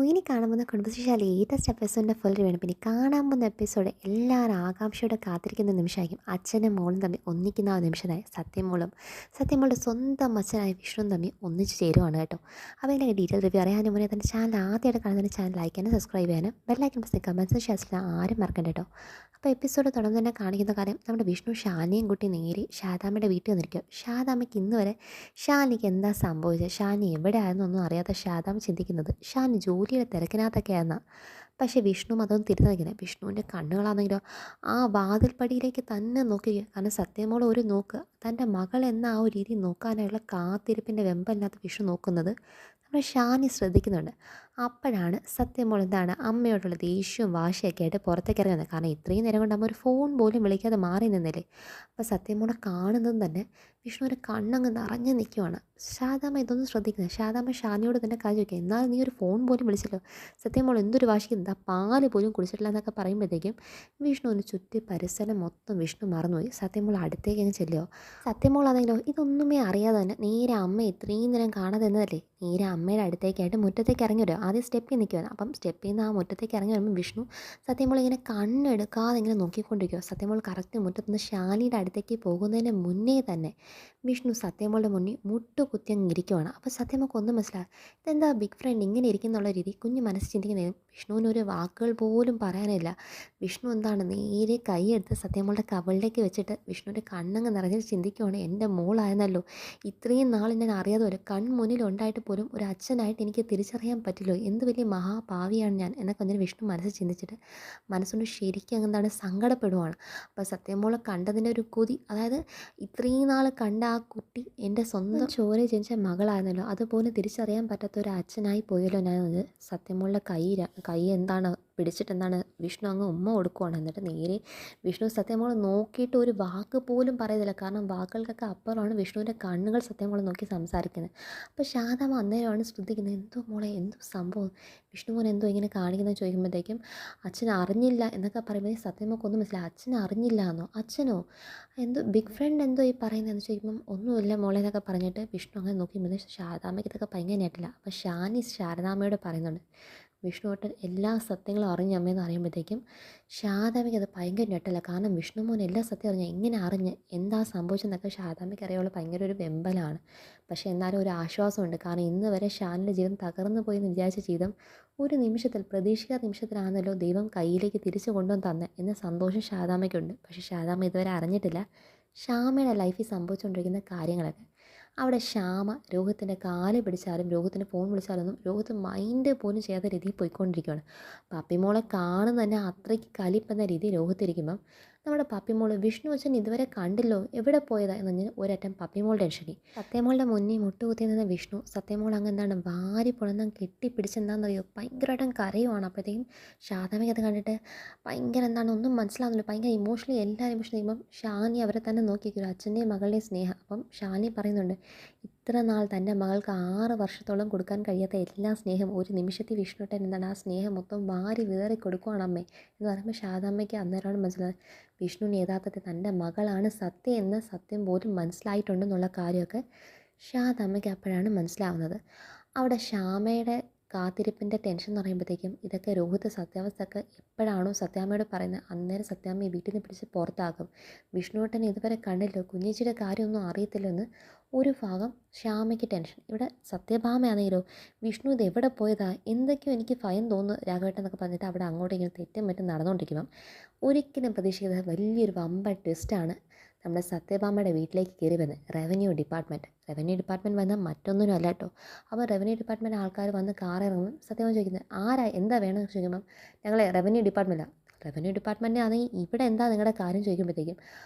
ഇനി കാണാൻ പോകുന്ന കുടുംബശ്രീ ലേറ്റസ്റ്റ് എപ്പിസോഡിൻ്റെ ഫുൾ റിവ്യൂ ആണ്. പിന്നെ കാണാൻ പോകുന്ന എപ്പിസോഡ് എല്ലാവരും ആകാംക്ഷയോടെ കാത്തിരിക്കുന്ന നിമിഷമായിരിക്കും. അച്ഛനും മോളും തമ്മിൽ ഒന്നിക്കുന്ന ആ നിമിഷമായി സത്യമോളുടെ സ്വന്തം അച്ഛനായ വിഷ്ണുവും തമ്മിൽ ഒന്നിച്ച് ചേരുവാണ് കേട്ടോ. അപ്പോൾ ഇതിൻ്റെ ഡീറ്റെയിൽ റിവ്യൂ അറിയാനും മുന്നേ തന്നെ ചാനൽ ആദ്യമായിട്ട് കാണുന്ന ചാനൽ ലൈക്ക് ചെയ്യാനും സബ്സ്ക്രൈബ് ചെയ്യാനും ബെല്ലൈക്കൻ പ്രസ് കമൻസ് ഷെയർസിൽ ആരും മറക്കണ്ട കേട്ടോ. അപ്പോൾ എപ്പിസോഡ് തുടർന്ന് തന്നെ കാണിക്കുന്ന കാര്യം നമ്മുടെ വിഷ്ണു ഷാനിയും കുട്ടി നേരെ ശാരദാമ്മയുടെ വീട്ടിൽ വന്നിരിക്കും. ശാരദാമ്മയ്ക്ക് ഇന്ന് വരെ ഷാനിക്ക് എന്താ സംഭവിച്ചത്, ഷാനി എവിടെ ആയിരുന്നൊന്നും അറിയാത്ത ശാരദാമ്മ ചിന്തിക്കുന്നത് ഷാനി ജോലിയുടെ തിരക്കിനകത്തൊക്കെയായിരുന്നു. പക്ഷേ വിഷ്ണു അതൊന്നും തിരിഞ്ഞു നിൽക്കുന്നത്. വിഷ്ണുവിൻ്റെ കണ്ണുകളാണെങ്കിലോ ആ വാതിൽപ്പടിയിലേക്ക് തന്നെ നോക്കുക. കാരണം സത്യമോൾ ഒരു നോക്ക് തൻ്റെ മകൾ എന്ന ആ ഒരു രീതി നോക്കാനായുള്ള കാത്തിരിപ്പിൻ്റെ വെമ്പലിനകത്ത് വിഷ്ണു നോക്കുന്നത് നമ്മുടെ ഷാനി ശ്രദ്ധിക്കുന്നുണ്ട്. അപ്പോഴാണ് സത്യമോൾ എന്താണ് അമ്മയോടുള്ള ദേഷ്യവും വാശിയൊക്കെ ആയിട്ട് പുറത്തേക്ക് ഇറങ്ങുന്നത്. കാരണം ഇത്രയും നേരം കൊണ്ട് അമ്മ ഒരു ഫോൺ പോലും വിളിക്കാതെ മാറി നിന്നില്ലേ. അപ്പോൾ സത്യമോളെ കാണുന്നതും തന്നെ വിഷ്ണുവിൻ്റെ കണ്ണങ്ങ് നിറഞ്ഞു നിൽക്കുവാണ്. ശാരദാമ്മ ഇതൊന്നും ശ്രദ്ധിക്കുന്നത്. ശാരദാമ്മ ഷാനിയോട് തന്നെ കാര്യം ചോദിക്കുക, എന്നാൽ നീ ഒരു ഫോൺ പോലും വിളിച്ചല്ലോ, സത്യമോൾ എന്തൊരു വാശിക്ക് എന്താ പാല് പോലും കുടിച്ചിട്ടില്ല എന്നൊക്കെ പറയുമ്പോഴത്തേക്കും വിഷ്ണുവിന് ചുറ്റി പരിസരം മൊത്തം വിഷ്ണു മറന്നുപോയി. സത്യമോൾ അടുത്തേക്ക് അങ്ങ് ചെല്ലുമോ. സത്യമോളാണെങ്കിലോ ഇതൊന്നുമേ അറിയാതെ തന്നെ നേരെ അമ്മ ഇത്രയും നേരം കാണാതെ എന്നതല്ലേ നേരെ അമ്മയുടെ അടുത്തേക്കായിട്ട് മുറ്റത്തേക്ക് ഇറങ്ങി വരും. ആദ്യം സ്റ്റെപ്പിൽ നിൽക്കുവാണ്. അപ്പം സ്റ്റെപ്പിൽ നിന്ന് ആ മുറ്റത്തേക്ക് ഇറങ്ങി വരുമ്പോൾ വിഷ്ണു സത്യമോൾ ഇങ്ങനെ കണ്ണെടുക്കാതെ ഇങ്ങനെ നോക്കിക്കൊണ്ടിരിക്കുക. സത്യമോൾ കറക്റ്റ് മുറ്റത്തുനിന്ന് ഷാനിയുടെ അടുത്തേക്ക് പോകുന്നതിന് മുന്നേ തന്നെ വിഷ്ണു സത്യമോളുടെ മുന്നിൽ മുട്ടുകുത്തി അങ്ങ് ഇരിക്കുവാണ്. അപ്പോൾ സത്യമോൾക്ക് ഒന്നും മനസ്സിലാകും. ഇതെന്താ ബിഗ് ഫ്രണ്ട് ഇങ്ങനെ ഇരിക്കുന്നുള്ള രീതി കുഞ്ഞ് മനസ്സ് ചിന്തിക്കുന്നത്. വിഷ്ണുവിനൊരു വാക്കുകൾ പോലും പറയാനില്ല. വിഷ്ണു എന്താണ് നേരെ കൈയെടുത്ത് സത്യമോളുടെ കവളിലേക്ക് വെച്ചിട്ട് വിഷ്ണുവിൻ്റെ കണ്ണങ്ങ് നിറഞ്ഞ് ചിന്തിക്കുവാണ്, എൻ്റെ മോളായിരുന്നല്ലോ ഇത്രയും നാൾ ഞാൻ അറിയാതെ പോലെ കൺമുന്നിൽ ഉണ്ടായിട്ട് പോലും ഒരു അച്ഛനായിട്ട് എനിക്ക് തിരിച്ചറിയാൻ പറ്റില്ലോ, എന്ത് വലിയ മഹാഭാവിയാണ് ഞാൻ എന്നൊക്കെ അങ്ങനെ വിഷ്ണു മനസ്സിൽ ചിന്തിച്ചിട്ട് മനസ്സുകൊണ്ട് ശരിക്കും എന്താണ് സങ്കടപ്പെടുവാണ്. അപ്പോൾ സത്യമോളെ കണ്ടതിൻ്റെ ഒരു കൊതി, അതായത് ഇത്രയും നാൾ കണ്ട ആ കുട്ടി എൻ്റെ സ്വന്തം ചോര ജനിച്ച മകളായിരുന്നല്ലോ, അതുപോലെ തിരിച്ചറിയാൻ പറ്റാത്ത ഒരു അച്ഛനായി പോയല്ലോ ഞാൻ. സത്യമോളുടെ കൈ എന്താണ് പിടിച്ചിട്ട് എന്താണ് വിഷ്ണു അങ്ങ് ഉമ്മ കൊടുക്കുവാണ്. എന്നിട്ട് നേരെ വിഷ്ണു സത്യമോൾ നോക്കിയിട്ട് ഒരു വാക്ക് പോലും പറയുന്നില്ല. കാരണം വാക്കുകൾക്കൊക്കെ അപ്പുറമാണ് വിഷ്ണുവിൻ്റെ കണ്ണുകൾ സത്യമോൾ നോക്കി സംസാരിക്കുന്നത്. അപ്പോൾ ശാരദാമ്മ അന്നേരമാണ് ശ്രദ്ധിക്കുന്നത്, എന്തോ മോളെ എന്തോ സംഭവം, വിഷ്ണുമോൻ എന്തോ ഇങ്ങനെ കാണിക്കുന്നത് ചോദിക്കുമ്പോഴത്തേക്കും അച്ഛൻ അറിഞ്ഞില്ല എന്നൊക്കെ പറയുമ്പോൾ സത്യമോൾക്ക് മനസ്സിലായി. അച്ഛൻ അറിഞ്ഞില്ല എന്നോ, അച്ഛനോ എന്തോ ബിഗ് ഫ്രണ്ട് എന്തോ ഈ പറയുന്നതെന്ന് ചോദിക്കുമ്പം ഒന്നുമില്ല മോളെ എന്നൊക്കെ പറഞ്ഞിട്ട് വിഷ്ണു അങ്ങനെ നോക്കിയപ്പോൾ ശാരദാമ്മയ്ക്ക് ഇതൊക്കെ ഭയങ്കര ഞെട്ടില്ല. അപ്പോൾ ഷാനി ശാരദാമ്മയോട് പറയുന്നുണ്ട്, വിഷ്ണുവേട്ടൻ എല്ലാ സത്യങ്ങളും അറിഞ്ഞ അമ്മയെന്ന് അറിയുമ്പോഴത്തേക്കും ശാരദാമ്മയ്ക്ക് അത് ഭയങ്കര ഞെട്ടല്ല. കാരണം വിഷ്ണു മോൻ എല്ലാ സത്യം അറിഞ്ഞ എങ്ങനെ അറിഞ്ഞ് എന്താ സംഭവിച്ചെന്നൊക്കെ ശാരദാമ്മയ്ക്ക് അറിയാനുള്ള ഭയങ്കര ഒരു വെമ്പലാണ്. പക്ഷേ എന്നാലും ഒരു ആശ്വാസമുണ്ട്. കാരണം ഇന്ന് വരെ ഷാനിൻ്റെ ജീവിതം തകർന്നു പോയി എന്ന് വിചാരിച്ച ജീവിതം ഒരു നിമിഷത്തിൽ പ്രതീക്ഷിക്കാത്ത നിമിഷത്തിലാണല്ലോ ദൈവം കയ്യിലേക്ക് തിരിച്ചു കൊണ്ടുവന്ന് തന്നെ എന്ന സന്തോഷം ശാരദാമ്മയ്ക്കുണ്ട്. പക്ഷേ ശാരദാമ്മ ഇതുവരെ അറിഞ്ഞിട്ടില്ല ശ്യാമയുടെ ലൈഫിൽ സംഭവിച്ചുകൊണ്ടിരിക്കുന്ന കാര്യങ്ങളൊക്കെ. അവിടെ ശ്യാമ രോഹിത്തിൻ്റെ കാല് പിടിച്ചാലും രോഹിത്തിന് ഫോൺ വിളിച്ചാലൊന്നും രോഹിത്ത് മൈൻഡ് പോലും ചെയ്യാത്ത രീതിയിൽ പോയിക്കൊണ്ടിരിക്കുകയാണ്. പപ്പിമോളെ കാണുന്ന തന്നെ അത്രയ്ക്ക് കലിപ്പെന്ന രീതിയിൽ രോഹിത്തിരിക്കുമ്പം നമ്മുടെ പപ്പിമോള് വിഷ്ണു അച്ഛൻ ഇതുവരെ കണ്ടില്ലോ എവിടെ പോയതാ എന്ന് പറഞ്ഞാൽ ഒരറ്റം പപ്പിമോളുടെ ടെൻഷനി. സത്യമോളുടെ മുന്നിൽ മുട്ടുകുത്തി നിന്ന വിഷ്ണു സത്യമോൾ അങ്ങ് എന്താണ് വാരി പുണർന്നം കെട്ടിപ്പിടിച്ചെന്താണെന്നറിയോ ഭയങ്കരമായിട്ടും കരയുവാണ്. അപ്പോഴത്തേക്കും ശാരദാമ്മയ്ക്ക് അത് കണ്ടിട്ട് ഭയങ്കര എന്താണ് ഒന്നും മനസ്സിലാവുന്നില്ല, ഭയങ്കര ഇമോഷണലി എല്ലാ ഇമോഷണൽ ചെയ്യുമ്പം ഷാനി അവരെ തന്നെ നോക്കിയിരിക്കും, അച്ഛൻ്റെയും മകളുടെയും സ്നേഹം. അപ്പം ഷാനി പറയുന്നുണ്ട്, ഇത്ര നാൾ തൻ്റെ മകൾക്ക് 6 വർഷത്തോളം കൊടുക്കാൻ കഴിയാത്ത എല്ലാ സ്നേഹം ഒരു നിമിഷത്തിൽ വിഷ്ണുട്ടൻ എന്താണ് ആ സ്നേഹം മൊത്തം വാരി വിതറി കൊടുക്കുവാണ് അമ്മേ എന്ന് പറയുമ്പോൾ ശാരദാമ്മയ്ക്ക് അന്നേരമാണ് മനസ്സിലായത് വിഷ്ണുവിന് യഥാർത്ഥത്തിൽ തൻ്റെ മകളാണ് സത്യം എന്ന സത്യം പോലും മനസ്സിലായിട്ടുണ്ടെന്നുള്ള കാര്യമൊക്കെ ശാരദാമ്മയ്ക്ക് അപ്പോഴാണ് മനസ്സിലാവുന്നത്. അവിടെ ശ്യാമയുടെ കാത്തിരിപ്പിൻ്റെ ടെൻഷൻ എന്ന് പറയുമ്പോഴത്തേക്കും ഇതൊക്കെ രോഹിത് സത്യാവസ്ഥയൊക്കെ എപ്പോഴാണോ സത്യാമ്മയോട് പറയുന്നത് അന്നേരം സത്യാമ്മയെ വീട്ടിൽ നിന്ന് പിടിച്ച് പുറത്താക്കും. വിഷ്ണുവേട്ടനെ ഇതുവരെ കണ്ടില്ലോ, കുഞ്ഞേച്ചിയുടെ കാര്യമൊന്നും അറിയത്തില്ലെന്ന് ഒരു ഭാഗം ശ്യാമയ്ക്ക് ടെൻഷൻ. ഇവിടെ സത്യഭാമയാണെങ്കിലോ വിഷ്ണു ഇത് എവിടെ പോയതാ എന്തൊക്കെയോ എനിക്ക് ഭയം തോന്നുന്നു രാഘവേട്ടൻ എന്നൊക്കെ പറഞ്ഞിട്ട് അവിടെ അങ്ങോട്ടും ഇങ്ങനെ തെറ്റും മറ്റും നടന്നുകൊണ്ടിരിക്കുമ്പം ഒരിക്കലും പ്രതീക്ഷിക്കാത്ത വലിയൊരു വമ്പ ട്വിസ്റ്റാണ് നമ്മുടെ സത്യഭാമയുടെ വീട്ടിലേക്ക് കയറി വരുന്നത്. റവന്യൂ ഡിപ്പാർട്ട്മെൻറ്റ് വന്നാൽ മറ്റൊന്നിനും അല്ല കേട്ടോ. അപ്പോൾ റവന്യൂ ഡിപ്പാർട്ട്മെൻറ്റ് ആൾക്കാർ വന്ന് കാർ ഇറങ്ങും. സത്യഭാമ ചോദിക്കുന്നത് ആരാ എന്താ വേണമെന്ന് ചോദിക്കുമ്പം ഞങ്ങളെ റവന്യൂ ഡിപ്പാർട്ട്മെൻറ്റ് ആണെങ്കിൽ ഇവിടെ എന്താ നിങ്ങളുടെ കാര്യം ചോദിക്കുമ്പോഴത്തേക്കും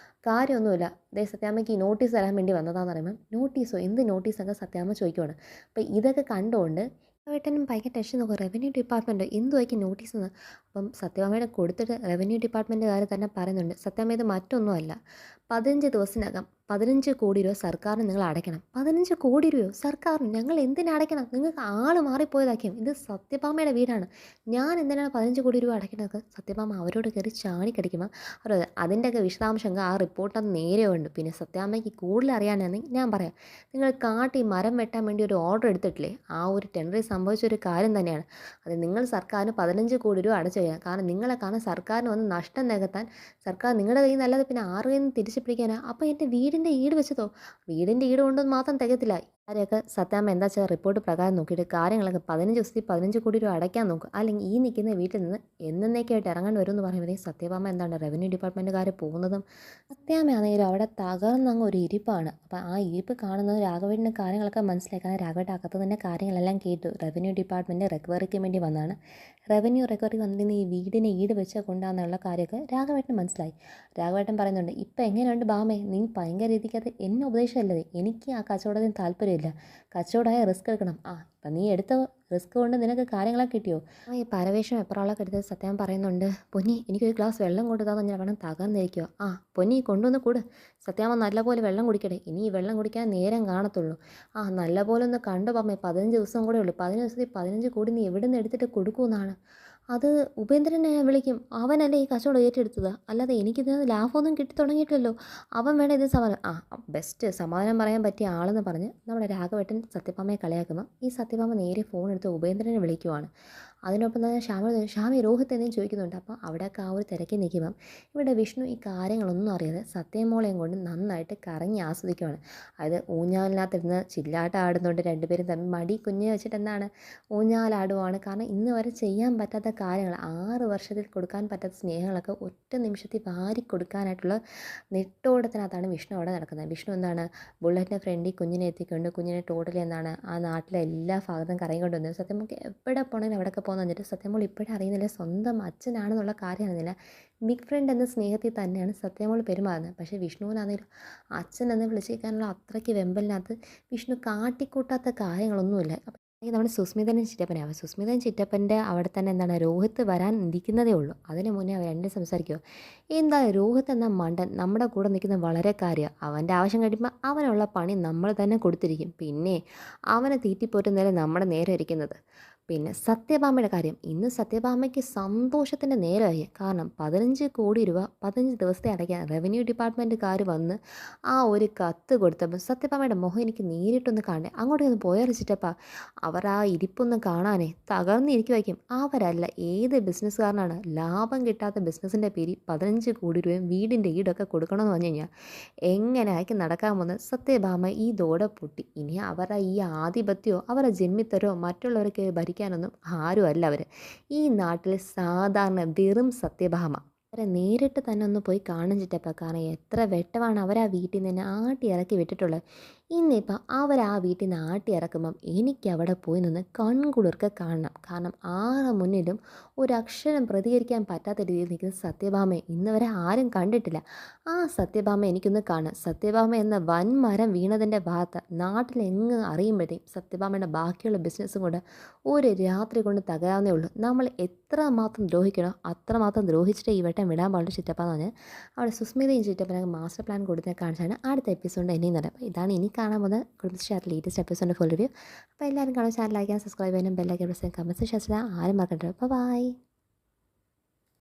കാര്യമൊന്നുമില്ല, ദേ സത്യാമ്മയ്ക്ക് ഈ നോട്ടീസ് തരാൻ വേണ്ടി വന്നതാന്ന് പറയുമ്പം നോട്ടീസോ എന്ത് നോട്ടീസൊക്കെ സത്യാമ്മ ചോദിക്കുവാണ്. അപ്പോൾ ഇതൊക്കെ കണ്ടുകൊണ്ട് ഏട്ടനും ഭയങ്കര ടെൻഷൻ നോക്കും, റവന്യൂ ഡിപ്പാർട്ട്മെൻറ്റ് എന്തുമായിരിക്കും നോട്ടീസ് എന്ന്. അപ്പം സത്യഭാമയുടെ കൊടുത്തിട്ട് റവന്യൂ ഡിപ്പാർട്ട്മെൻറ്റുകാർ തന്നെ പറയുന്നുണ്ട്, സത്യഭാമ ഇത് മറ്റൊന്നുമല്ല, 15 ദിവസത്തിനകം 15 കോടി രൂപ സർക്കാരിന് നിങ്ങൾ അടയ്ക്കണം. 15 കോടി രൂപയോ സർക്കാരിന്? ഞങ്ങൾ എന്തിന് അടയ്ക്കണം? നിങ്ങൾക്ക് ആള് മാറിപ്പോയതാക്കിയും. ഇത് സത്യഭാമയുടെ വീടാണ്, ഞാൻ എന്തിനാണ് 15 കോടി രൂപ അടയ്ക്കുന്നത്? സത്യഭാമ അവരോട് കയറി ചാടിക്കടിക്കുമ്പോൾ അവർ അതിൻ്റെയൊക്കെ വിശദാംശങ്ങൾ ആ റിപ്പോർട്ട് നേരെ ഉണ്ട്. പിന്നെ സത്യഭാമയ്ക്ക് കൂടുതൽ അറിയാനാണെങ്കിൽ ഞാൻ പറയാം, നിങ്ങൾ കാട്ടി മരം വെട്ടാൻ വേണ്ടി ഒരു ഓർഡർ എടുത്തിട്ടില്ലേ, ആ ഒരു ടെൻഡറിൽ സംഭവിച്ച ഒരു കാര്യം തന്നെയാണ് അത്. നിങ്ങൾ സർക്കാരിന് 15 കോടി രൂപ അടച്ചു കഴിയാം. കാരണം നിങ്ങളെ കാരണം സർക്കാരിന് വന്ന് നഷ്ടം നികത്താൻ സർക്കാർ നിങ്ങളുടെ കയ്യിൽ നിന്നല്ലാതെ പിന്നെ ആരുടെ കയ്യിൽ നിന്ന് തിരിച്ചു പിടിക്കാനാ? അപ്പോൾ എൻ്റെ വീടിൻ്റെ ഈട് വെച്ചതോ? വീടിൻ്റെ ഈട് കൊണ്ടൊന്നും മാത്രം തികത്തില്ല. ആരെയൊക്കെ സത്യാമ്മ എന്താ വെച്ചാൽ റിപ്പോർട്ട് പ്രകാരം നോക്കിയിട്ട് കാര്യങ്ങളൊക്കെ 15 ദിവസത്തിൽ 15 കോടി രൂപ അടയ്ക്കാൻ നോക്കും, അല്ലെങ്കിൽ ഈ നിൽക്കുന്ന വീട്ടിൽ നിന്ന് എന്നേക്കായിട്ട് ഇറങ്ങേണ്ടി വരും എന്ന് പറയുമ്പോഴേ സത്യഭാമ എന്താണ് റവന്യൂ ഡിപ്പാർട്ട്മെൻറ്റുകാർ പോകുന്നതും. സത്യാമ്മയാണെങ്കിലും അവിടെ തകർന്നങ്ങ് ഒരു ഇരിപ്പാണ്. അപ്പോൾ ആ ഇരിപ്പ് കാണുന്നത് രാഘവേട്ടൻ്റെ കാര്യങ്ങളൊക്കെ മനസ്സിലായി. കാരണം രാഘവേട്ടൻ അകത്ത് തന്നെ കാര്യങ്ങളെല്ലാം കേട്ടു. റവന്യൂ ഡിപ്പാർട്ട്മെൻറ്റ് റിക്കവറിക്ക് വേണ്ടി വന്നതാണ്. റവന്യൂ റിക്കവറി വന്നിരുന്ന ഈ വീടിനെ ഈട് വെച്ച് കൊണ്ടാന്നുള്ള കാര്യമൊക്കെ രാഘവേട്ടന് മനസ്സിലായി. രാഘവേട്ടൻ പറയുന്നുണ്ട്, ഇപ്പം എങ്ങനെയുണ്ട് ബാമേ, നീ ഭയങ്കര രീതിക്കകത്ത് എന്നെ ഉപദേശമല്ലേ, എനിക്ക് ആ കച്ചവടത്തിന് താല്പര്യമില്ല, കച്ചവടമായ റിസ്ക് എടുക്കണം. ഇപ്പം നീ എടുത്ത റിസ്ക് കൊണ്ട് നിനക്ക് കാര്യങ്ങളൊക്കെ കിട്ടിയോ? ഈ പരവേഷം എപ്പോഴാളൊക്കെ എടുത്തത് സത്യം പറയുന്നുണ്ട്, പൊന്നി എനിക്കൊരു ഗ്ലാസ് വെള്ളം കൊണ്ടുതാന്ന് ഞാൻ വേണം തകർന്നിരിക്കുക. പൊന്നി കൊണ്ടുവന്ന് കൂട്, സത്യാമ്മ നല്ലപോലെ വെള്ളം കുടിക്കട്ടെ, ഇനി ഈ വെള്ളം കുടിക്കാൻ നേരം കാണത്തുള്ളൂ. നല്ലപോലെ ഒന്ന് കണ്ടു പാമ്മേ, 15 ദിവസം കൂടെ ഉള്ളൂ, 15 ദിവസത്തിൽ 15 കോടി നീ എവിടെ നിന്ന് എടുത്തിട്ട് കൊടുക്കുമെന്നാണ്? അത് ഉപേന്ദ്രനെ ഞാൻ വിളിക്കും, അവനല്ലേ ഈ കച്ചവടം ഏറ്റെടുത്തത്, അല്ലാതെ എനിക്കിതിനകത്ത് ലാഭമൊന്നും കിട്ടി തുടങ്ങിയിട്ടില്ലല്ലോ, അവൻ വേണം ഇത് സമാധാനം. ബെസ്റ്റ് സമാധാനം പറയാൻ പറ്റിയ ആളെന്ന് പറഞ്ഞ് നമ്മുടെ രാഘവേട്ടൻ സത്യഭാമയെ കളിയാക്കുമ്പോൾ ഈ സത്യഭാമ നേരെ ഫോൺ എടുത്ത് ഉപേന്ദ്രനെ വിളിക്കുവാണ്. അതിനൊപ്പം തന്നെ ഷാമി രോഹിത് എന്നും ചോദിക്കുന്നുണ്ട്. അപ്പോൾ അവിടെയൊക്കെ ആ ഒരു തിരക്കി നിൽക്കുമ്പം ഇവിടെ വിഷ്ണു ഈ കാര്യങ്ങളൊന്നും അറിയാതെ സത്യമോളെയും കൊണ്ട് നന്നായിട്ട് കറങ്ങി ആസ്വദിക്കുകയാണ്. അതായത് ഊഞ്ഞാലിനകത്തിരുന്ന് ചില്ലാട്ടം ആടുന്നുണ്ട്, രണ്ടുപേരും തമ്മിൽ മടി കുഞ്ഞ് വെച്ചിട്ട് എന്താണ് ഊഞ്ഞാലാടുവാണ്. കാരണം ഇന്ന് വരെ ചെയ്യാൻ പറ്റാത്ത കാര്യങ്ങൾ, 6 വർഷത്തിൽ കൊടുക്കാൻ പറ്റാത്ത സ്നേഹങ്ങളൊക്കെ ഒറ്റ നിമിഷത്തിൽ വാരി കൊടുക്കാനായിട്ടുള്ള നെട്ടോട്ടത്തിനകത്താണ് വിഷ്ണു അവിടെ നടക്കുന്നത്. വിഷ്ണു എന്താണ് ബുള്ളറ്റിൻ്റെ ഫ്രണ്ടിൽ കുഞ്ഞിനെ എത്തിക്കൊണ്ട് കുഞ്ഞിനെ ടോട്ടലി എന്താണ് ആ നാട്ടിലെ എല്ലാ ഭാഗത്തും കറങ്ങിക്കൊണ്ട് വന്നത്. സത്യം നമുക്ക് എവിടെ പോകണമെങ്കിലും അവിടെയൊക്കെ പോകുന്ന വന്നിട്ട് സത്യമോൾ ഇപ്പോഴും അറിയുന്നില്ല സ്വന്തം അച്ഛനാണെന്നുള്ള കാര്യം അറിയുന്നില്ല. ബിഗ് ഫ്രണ്ട് എന്ന സ്നേഹത്തിൽ തന്നെയാണ് സത്യമോൾ പെരുമാറുന്നത്. പക്ഷേ വിഷ്ണുവിനാണെങ്കിലും അച്ഛൻ എന്ന് വിളിച്ചേക്കാനുള്ള അത്രയ്ക്ക് വെമ്പലിനകത്ത് വിഷ്ണു കാട്ടിക്കൂട്ടാത്ത കാര്യങ്ങളൊന്നുമില്ല. ഈ നമ്മുടെ സുസ്മിതനും ചിറ്റപ്പനാവും. സുസ്മിതൻ ചിറ്റപ്പൻ്റെ അവിടെ തന്നെ എന്താണ് രോഹിത്ത് വരാൻ ഇരിക്കുന്നതേ ഉള്ളൂ. അതിന് മുന്നേ അവർ രണ്ടും സംസാരിക്കുമോ, എന്താ രോഹിത്ത് എന്ന മണ്ടൻ നമ്മുടെ കൂടെ നിൽക്കുന്ന വളരെ കാര്യമാണ്, അവൻ്റെ ആവശ്യം കഴിയുമ്പോൾ അവനുള്ള പണി നമ്മൾ തന്നെ കൊടുത്തിരിക്കും, പിന്നെ അവനെ തീറ്റിപ്പോറ്റുന്നതിൽ നമ്മുടെ നേരെ ഇരിക്കുന്നത്. പിന്നെ സത്യഭാമയുടെ കാര്യം, ഇന്ന് സത്യഭാമയ്ക്ക് സന്തോഷത്തിൻ്റെ നേരമായി. കാരണം 15 കോടി രൂപ 15 ദിവസത്തെ അടയ്ക്കാൻ റവന്യൂ ഡിപ്പാർട്ട്മെൻറ്റുകാർ വന്ന് ആ ഒരു കത്ത് കൊടുത്തപ്പോൾ സത്യഭാമയുടെ മുഖം എനിക്ക് നേരിട്ടൊന്ന് കാണണ്ടേ, അങ്ങോട്ടൊന്ന് പോയറിച്ചിട്ടപ്പാ അവർ ആ ഇരിപ്പൊന്ന് കാണാനേ തകർന്നിരിക്കുമായിരിക്കും. അവരല്ല ഏത് ബിസിനസ്സുകാരനാണ് ലാഭം കിട്ടാത്ത ബിസിനസ്സിൻ്റെ പേരിൽ 15 കോടി രൂപയും വീടിൻ്റെ ഈടൊക്കെ കൊടുക്കണമെന്ന് പറഞ്ഞു കഴിഞ്ഞാൽ എങ്ങനെ ആയിരിക്കും നടക്കാൻ പോകുന്നത്? സത്യഭാമ ഇതോടെ പൊട്ടി. ഇനി അവരുടെ ഈ ആധിപത്യമോ അവരുടെ ജന്മിത്തരോ മറ്റുള്ളവർക്ക് ഭരിക്കാനൊന്നും ആരുമല്ല അവർ. ഈ നാട്ടിൽ സാധാരണ വെറും സത്യഭാമ. അവരെ നേരിട്ട് തന്നെ ഒന്ന് പോയി കാണും ചിറ്റപ്പ. കാരണം എത്ര വെട്ടമാണ് അവർ ആ വീട്ടിൽ നിന്ന് തന്നെ ആട്ടി ഇറക്കി വിട്ടിട്ടുള്ളത്. ഇന്നിപ്പം അവർ ആ വീട്ടിൽ നിന്ന് ആട്ടി ഇറക്കുമ്പം എനിക്ക് അവിടെ പോയി നിന്ന് കൺകുളിർക്കെ കാണണം. കാരണം ആരുടെ മുന്നിലും ഒരക്ഷരം പ്രതികരിക്കാൻ പറ്റാത്ത രീതിയിൽ നിൽക്കുന്ന സത്യഭാമയെ ഇന്ന് വരെ ആരും കണ്ടിട്ടില്ല. ആ സത്യഭാമ എനിക്കൊന്ന് കാണാം. സത്യഭാമ എന്ന വൻമരം വീണതിൻ്റെ ഭാഗത്ത് നാട്ടിലെങ്ങ് അറിയുമ്പോഴത്തേക്കും സത്യഭാമയുടെ ബാക്കിയുള്ള ബിസിനസ്സും കൊണ്ട് ഒരു രാത്രി കൊണ്ട് തകരാവുന്നേ ഉള്ളൂ. നമ്മൾ എത്ര മാത്രം ദ്രോഹിക്കണോ അത്രമാത്രം ദ്രോഹിച്ചിട്ട് ഈ വട്ടം വിടാൻ പാടുള്ള ചിറ്റപ്പാന്ന് പറഞ്ഞ് അവിടെ സുസ്മിതയും ചിറ്റപ്പനൊക്കെ മാസ്റ്റർ പ്ലാൻ കൊടുത്തതിനെ കാണിച്ചാണ് അടുത്ത എപ്പിസോഡ് ഇനിയും നടക്കുക. അപ്പോൾ ഇതാണ് ഇനി കാണാൻ പോകുന്നത് കുടുംബശ്രീ ലേറ്റസ്റ്റ് എപ്പിസോഡിൻ്റെ ഫുൾ റിവ്യൂ. അപ്പോൾ എല്ലാവരും കാണാൻ ചാനൽ ലൈക്ക് ചെയ്യാൻ സബ്സ്ക്രൈബ് ചെയ്യാനും ബെല്ലൈക്കൻ പ്രസ് ചെയ്യാൻ കമൻസ് ശാസ്ത്ര ആരും മറക്കണ്ട. ബൈ.